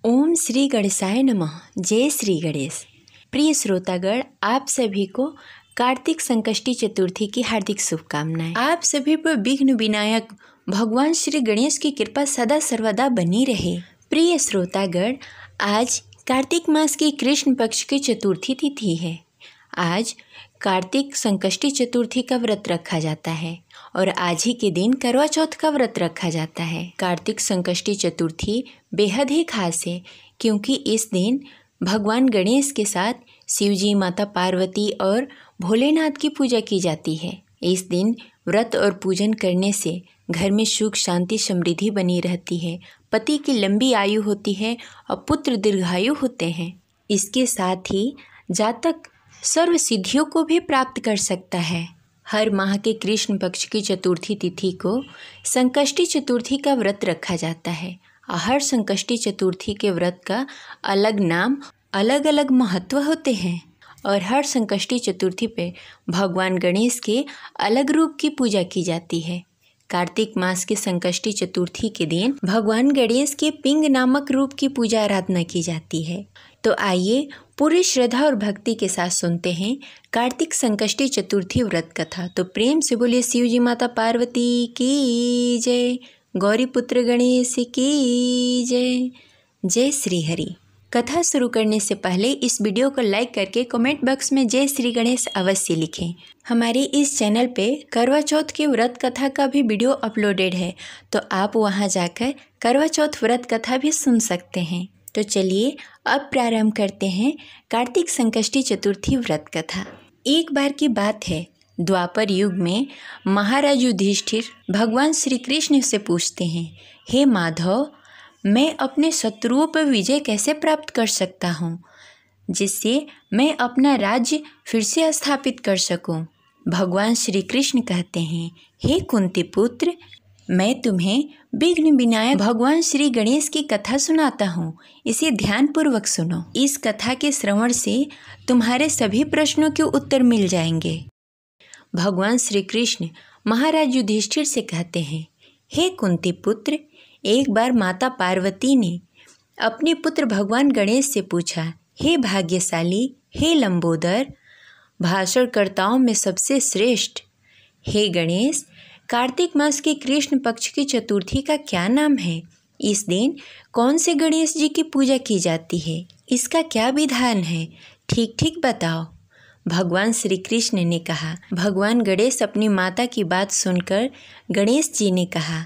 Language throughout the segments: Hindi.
ओम श्री गणेशाय नमः। जय श्री गणेश। प्रिय श्रोतागण, आप सभी को कार्तिक संकष्टी चतुर्थी की हार्दिक शुभकामनाएं। आप सभी पर विघ्न विनायक भगवान श्री गणेश की कृपा सदा सर्वदा बनी रहे। प्रिय श्रोतागण, आज कार्तिक मास की कृष्ण पक्ष की चतुर्थी तिथि है। आज कार्तिक संकष्टी चतुर्थी का व्रत रखा जाता है और आज ही के दिन करवा चौथ का व्रत रखा जाता है। कार्तिक संकष्टी चतुर्थी बेहद ही खास है क्योंकि इस दिन भगवान गणेश के साथ शिवजी, माता पार्वती और भोलेनाथ की पूजा की जाती है। इस दिन व्रत और पूजन करने से घर में सुख, शांति, समृद्धि बनी रहती है, पति की लंबी आयु होती है और पुत्र दीर्घायु होते हैं। इसके साथ ही जातक सर्व सिद्धियों को भी प्राप्त कर सकता है। हर माह के कृष्ण पक्ष की चतुर्थी तिथि को संकष्टी चतुर्थी का व्रत रखा जाता है। हर संकष्टी चतुर्थी के व्रत का अलग नाम, अलग अलग महत्व होते हैं और हर संकष्टी चतुर्थी पे भगवान गणेश के अलग रूप की पूजा की जाती है। कार्तिक मास के संकष्टी चतुर्थी के दिन भगवान गणेश के पिंग नामक रूप की पूजा आराधना की जाती है। तो आइए पूरी श्रद्धा और भक्ति के साथ सुनते हैं कार्तिक संकष्टी चतुर्थी व्रत कथा। तो प्रेम से बोलिए शिवजी, माता पार्वती की जय, गौरी पुत्र गणेश की जय। जय श्री हरि। कथा शुरू करने से पहले इस वीडियो को लाइक करके कमेंट बॉक्स में जय श्री गणेश अवश्य लिखें। हमारे इस चैनल पे करवा चौथ की व्रत कथा का भी वीडियो अपलोडेड है, तो आप वहां जाकर करवा चौथ व्रत कथा भी सुन सकते हैं। तो चलिए अब प्रारंभ करते हैं कार्तिक संकष्टी चतुर्थी व्रत कथा। एक बार की बात है, द्वापर युग में महाराज युधिष्ठिर भगवान श्री कृष्ण से पूछते हैं, हे माधव, मैं अपने शत्रुओं पर विजय कैसे प्राप्त कर सकता हूँ जिससे मैं अपना राज्य फिर से स्थापित कर सकूँ। भगवान श्री कृष्ण कहते हैं, हे कुंती पुत्र, मैं तुम्हें विघ्न विनायक भगवान श्री गणेश की कथा सुनाता हूँ, इसे ध्यानपूर्वक सुनो। इस कथा के श्रवण से तुम्हारे सभी प्रश्नों के उत्तर मिल जाएंगे। भगवान श्री कृष्ण महाराज युधिष्ठिर से कहते हैं, हे कुंती पुत्र, एक बार माता पार्वती ने अपने पुत्र भगवान गणेश से पूछा, हे भाग्यशाली, हे लंबोदर, भाषणकर्ताओं में सबसे श्रेष्ठ, हे गणेश, कार्तिक मास के कृष्ण पक्ष की चतुर्थी का क्या नाम है? इस दिन कौन से गणेश जी की पूजा की जाती है? इसका क्या विधान है? ठीक ठीक बताओ। भगवान श्री कृष्ण ने कहा। भगवान गणेश अपनी माता की बात सुनकर गणेश जी ने कहा,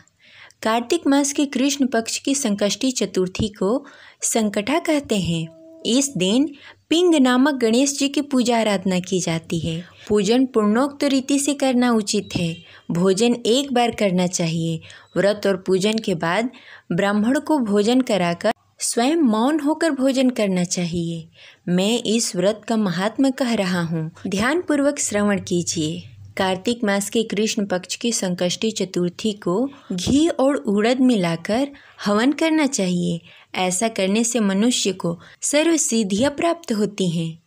कार्तिक मास के कृष्ण पक्ष की संकष्टी चतुर्थी को संकटा कहते हैं। इस दिन पिंग नामक गणेश जी की पूजा आराधना की जाती है। पूजन पूर्णोक्त रीति से करना उचित है। भोजन एक बार करना चाहिए। व्रत और पूजन के बाद ब्राह्मण को भोजन कराकर स्वयं मौन होकर भोजन करना चाहिए। मैं इस व्रत का महात्म्य कह रहा हूँ, ध्यानपूर्वक श्रवण कीजिए। कार्तिक मास के कृष्ण पक्ष की संकष्टी चतुर्थी को घी और उड़द मिलाकर हवन करना चाहिए। ऐसा करने से मनुष्य को सर्व सिद्धियाँ प्राप्त होती हैं।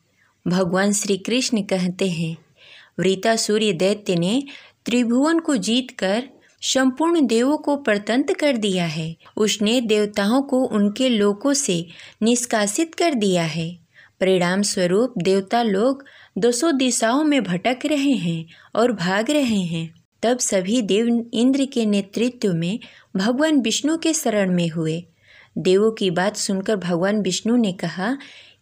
भगवान श्री कृष्ण कहते हैं, वृतासुर दैत्य ने त्रिभुवन को जीतकर संपूर्ण देवों को परतंत्र कर दिया है। उसने देवताओं को उनके लोकों से निष्कासित कर दिया है। परिणाम स्वरूप देवता लोग 200 दिशाओं में भटक रहे हैं और भाग रहे हैं। तब सभी देव इंद्र के नेतृत्व में भगवान विष्णु के शरण में हुए। देवों की बात सुनकर भगवान विष्णु ने कहा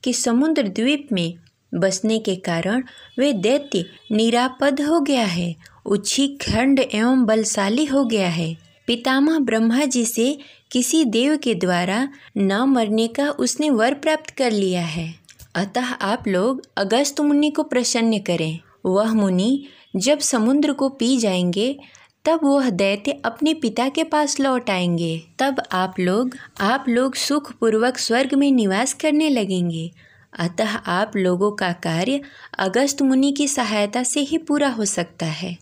कि समुद्र द्वीप में बसने के कारण वे दैत्य निरापद हो गया है, उच्छिखंड एवं बलशाली हो गया है। पितामह ब्रह्मा जी से किसी देव के द्वारा न मरने का उसने वर प्राप्त कर लिया है। अतः आप लोग अगस्त मुनि को प्रसन्न करें। वह मुनि जब समुद्र को पी जाएंगे तब वह दैत्य अपने पिता के पास लौट आएंगे। तब आप लोग सुखपूर्वक स्वर्ग में निवास करने लगेंगे। अतः आप लोगों का कार्य अगस्त मुनि की सहायता से ही पूरा हो सकता है।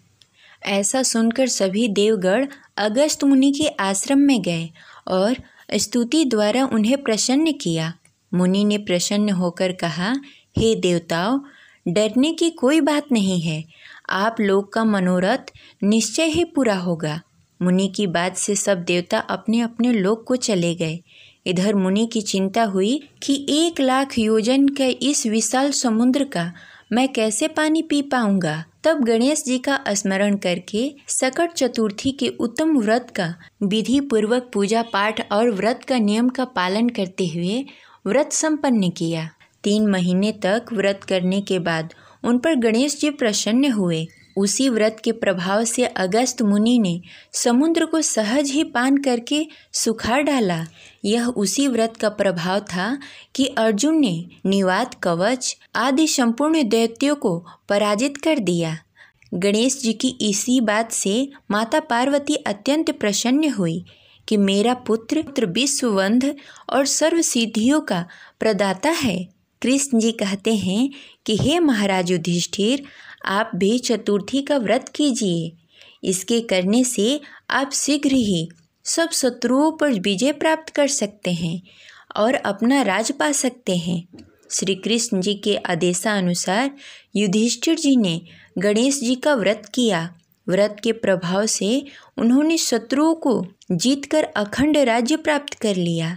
ऐसा सुनकर सभी देवगण अगस्त मुनि के आश्रम में गए और स्तुति द्वारा उन्हें प्रसन्न किया। मुनि ने प्रसन्न होकर कहा, हे देवताओं, डरने की कोई बात नहीं है। आप लोग का मनोरथ निश्चय ही पूरा होगा। मुनि की बात से सब देवता अपने अपने लोक को चले गए। इधर मुनि की चिंता हुई कि 1,00,000 योजन के इस विशाल समुद्र का मैं कैसे पानी पी पाऊंगा। तब गणेश जी का स्मरण करके सकट चतुर्थी के उत्तम व्रत का विधि पूर्वक पूजा पाठ और व्रत का नियम का पालन करते हुए व्रत संपन्न किया। 3 महीने तक व्रत करने के बाद उन पर गणेश जी प्रसन्न हुए। उसी व्रत के प्रभाव से अगस्त मुनि ने समुद्र को सहज ही पान करके सुखा डाला। यह उसी व्रत का प्रभाव था कि अर्जुन ने निवात, कवच आदि संपूर्ण दैत्यों को पराजित कर दिया। गणेश जी की इसी बात से माता पार्वती अत्यंत प्रसन्न हुई कि मेरा पुत्र विश्ववंद्य और सर्व सिद्धियों का प्रदाता है। कृष्ण जी कहते हैं कि हे महाराज युधिष्ठिर, आप भी चतुर्थी का व्रत कीजिए। इसके करने से आप शीघ्र ही सब शत्रुओं पर विजय प्राप्त कर सकते हैं और अपना राज पा सकते हैं। श्री कृष्ण जी के आदेशानुसार युधिष्ठिर जी ने गणेश जी का व्रत किया। व्रत के प्रभाव से उन्होंने शत्रुओं को जीतकर अखंड राज्य प्राप्त कर लिया।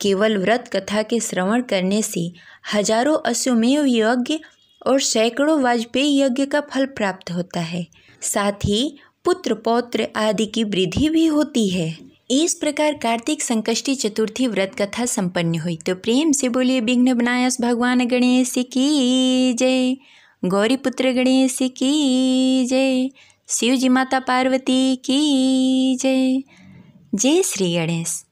केवल व्रत कथा के श्रवण करने से हजारों अश्वमेध यज्ञ और सैकड़ों वाजपेयी यज्ञ का फल प्राप्त होता है। साथ ही पुत्र पौत्र आदि की वृद्धि भी होती है। इस प्रकार कार्तिक संकष्टी चतुर्थी व्रत कथा संपन्न हुई। तो प्रेम से बोलिए विघ्न विनायक भगवान गणेश की जय, गौरी पुत्र गणेश की जय, शिव जी माता पार्वती की जय। जय श्री गणेश।